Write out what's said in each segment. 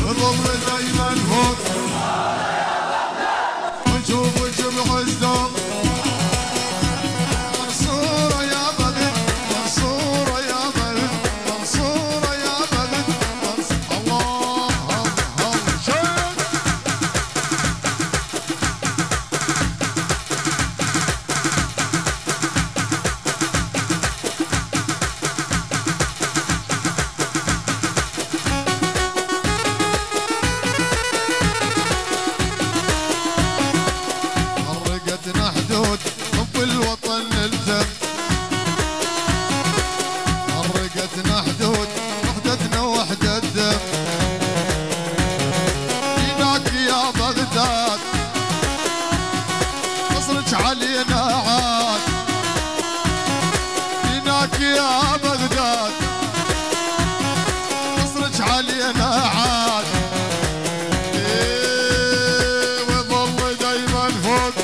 وظل دايما فوق نشوفك بعزهم منصورة يا بلد منصورة يا بلد منصورة يا بلد الله الله شيخ فرقتنا حدود حب الوطن نلزم فرقتنا حدود وحدتنا وحدة دم هناك يا بغداد نصرك علينا عاد هناك يا بغداد نصرك علينا عاد وظل دايما فوق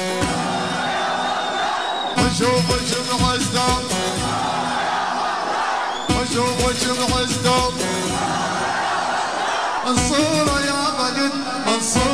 وشوفك بعزهم وشوفك بعزهم منصورة يا بلد منصورة